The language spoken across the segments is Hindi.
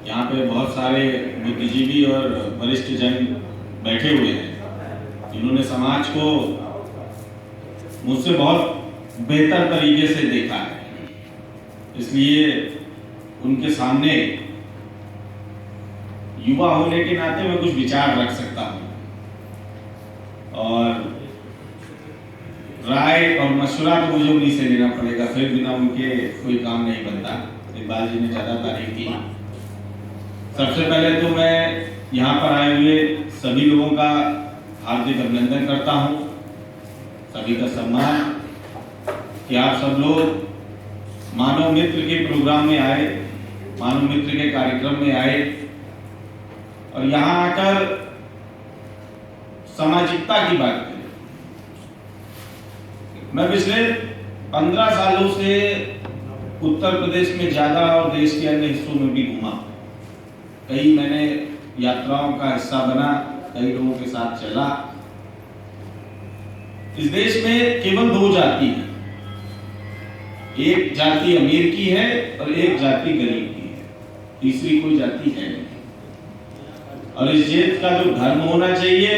यहाँ पे बहुत सारे बुद्धिजीवी और वरिष्ठ जन बैठे हुए हैं जिन्होंने समाज को मुझसे बहुत बेहतर तरीके से देखा है, इसलिए उनके सामने युवा होने के नाते मैं कुछ विचार रख सकता हूँ और राय और मशवरा तो मुझे उन्हीं से लेना पड़ेगा, फिर बिना उनके कोई काम नहीं बनता। इकबाल जी ने ज़्यादा तारीफ की। सबसे पहले तो मैं यहाँ पर आए हुए सभी लोगों का हार्दिक अभिनंदन करता हूँ, सभी का सम्मान कि आप सब लोग मानव मित्र के प्रोग्राम में आए, मानव मित्र के कार्यक्रम में आए और यहाँ आकर सामाजिकता की बात करें। मैं पिछले 15 सालों से उत्तर प्रदेश में ज़्यादा और देश के अन्य हिस्सों में भी घूमा। कई मैंने यात्राओं का हिस्सा बना, कई लोगों के साथ चला। इस देश में केवल 2 जाति है, एक जाति अमीर की है और एक जाति गरीब की है, तीसरी कोई जाति है नहीं। और इस देश का जो धर्म होना चाहिए,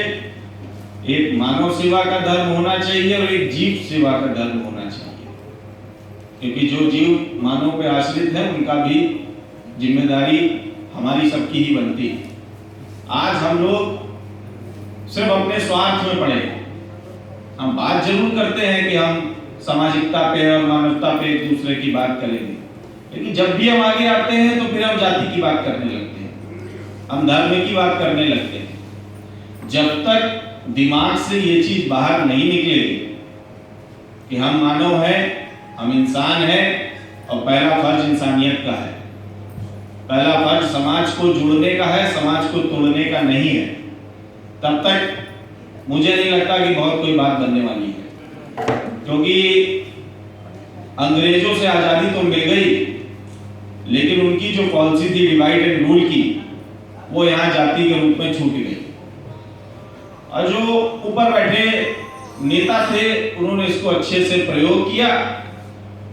एक मानव सेवा का धर्म होना चाहिए और एक जीव सेवा का धर्म होना चाहिए, क्योंकि जो जीव मानव पे आश्रित है उनका भी जिम्मेदारी हमारी सबकी ही बनती है। आज हम लोग सिर्फ अपने स्वार्थ में पड़े हैं। हम बात जरूर करते हैं कि हम सामाजिकता पे और मानवता पे एक दूसरे की बात करेंगे, लेकिन जब भी हम आगे आते हैं तो फिर हम जाति की बात करने लगते हैं, हम धर्म की बात करने लगते हैं। जब तक दिमाग से ये चीज बाहर नहीं निकलेगी कि हम मानव हैं, हम इंसान हैं और पहला फर्ज इंसानियत का है, पहला फर्ज समाज को जोड़ने का है, समाज को तोड़ने का नहीं है, तब तक मुझे नहीं लगता कि बहुत कोई बात बनने वाली है। क्योंकि अंग्रेजों से आजादी तो मिल गई, लेकिन उनकी जो पॉलिसी थी डिवाइड एंड रूल की, वो यहाँ जाति के रूप में छूट गई। और जो ऊपर बैठे नेता थे उन्होंने इसको अच्छे से प्रयोग किया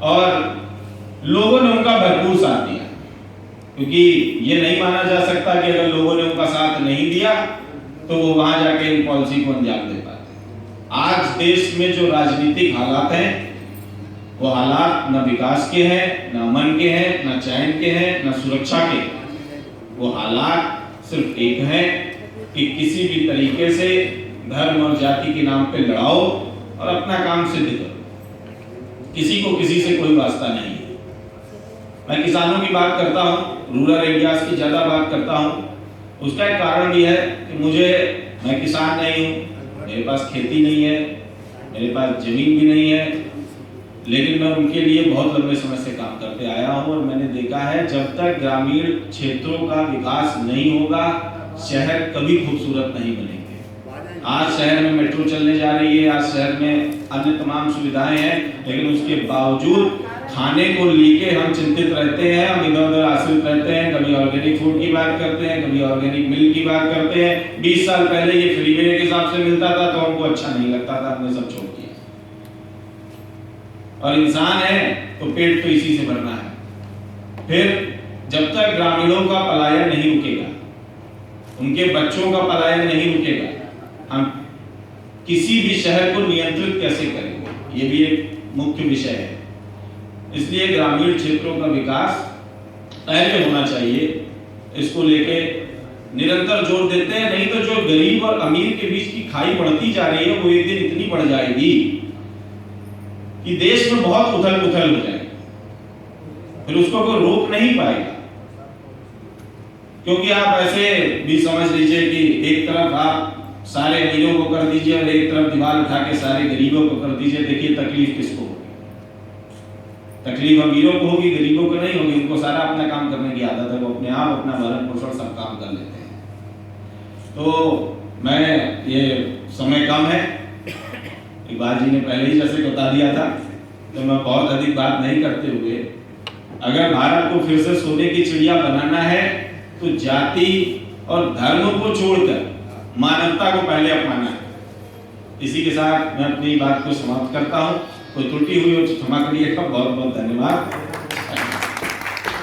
और लोगों ने उनका भरपूर साथ दिया, क्योंकि ये नहीं माना जा सकता कि अगर लोगों ने उनका साथ नहीं दिया तो वो वहां जाके इन पॉलिसी को अंजाम दे पाते। आज देश में जो राजनीतिक हालात हैं वो हालात न विकास के हैं, न अमन के हैं, न चैन के हैं, न सुरक्षा के। वो हालात सिर्फ एक है कि किसी भी तरीके से धर्म और जाति के नाम पे लड़ाओ और अपना काम सिद्ध करो। किसी को किसी से कोई वास्ता नहीं है। मैं किसानों की बात करता हूँ, रूरल एरियाज की ज्यादा बात करता हूँ। उसका एक कारण भी है कि मैं किसान नहीं हूँ, मेरे पास खेती नहीं है, मेरे पास जमीन भी नहीं है, लेकिन मैं उनके लिए बहुत लंबे समय से काम करते आया हूँ और मैंने देखा है जब तक ग्रामीण क्षेत्रों का विकास नहीं होगा शहर कभी खूबसूरत नहीं बनेंगे। आज शहर में मेट्रो चलने जा रही है, आज शहर में अन्य तमाम सुविधाएं हैं, लेकिन उसके बावजूद खाने को लेके हम चिंतित रहते हैं, हम इधर उधर आश्रित रहते हैं। कभी ऑर्गेनिक फूड की बात करते हैं, कभी ऑर्गेनिक मिल्क की बात करते हैं। 20 साल पहले ये फ्रीवे के हिसाब से मिलता था तो हमको अच्छा नहीं लगता था, हमने सब छोड़ दिया। और इंसान है तो पेट तो इसी से भरना है। फिर जब तक ग्रामीणों का पलायन नहीं रुकेगा, उनके बच्चों का पलायन नहीं रुकेगा, हम किसी भी शहर को नियंत्रित कैसे करेंगे, ये भी एक मुख्य विषय है। इसलिए ग्रामीण क्षेत्रों का विकास पहले होना चाहिए, इसको लेके निरंतर जोर देते हैं। नहीं तो जो गरीब और अमीर के बीच की खाई बढ़ती जा रही है वो एक दिन इतनी बढ़ जाएगी कि देश में बहुत उथल पुथल हो जाएगी, फिर उसको कोई रोक नहीं पाएगा। क्योंकि आप ऐसे भी समझ लीजिए कि एक तरफ आप सारे अमीरों को कर दीजिए और एक तरफ दीवार उठा के सारे गरीबों को कर दीजिए, देखिए तकलीफ किसको होगी? तकलीफ अमीरों को होगी, गरीबों को नहीं होगी। उनको सारा अपना काम करने की आदत है, वो अपने आप अपना भरण पोषण सब काम कर लेते हैं। तो मैं ये समय कम है, इकबाल जी ने पहले ही जैसे बता दिया था, तो मैं बहुत अधिक बात नहीं करते हुए, अगर भारत को फिर से सोने की चिड़िया बनाना है तो जाति और धर्म को छोड़कर मानवता को पहले अपनाना है। इसी के साथ मैं अपनी बात को समाप्त करता हूँ। कोई त्रुटि हुई हो तो क्षमा करिएगा। बहुत बहुत धन्यवाद।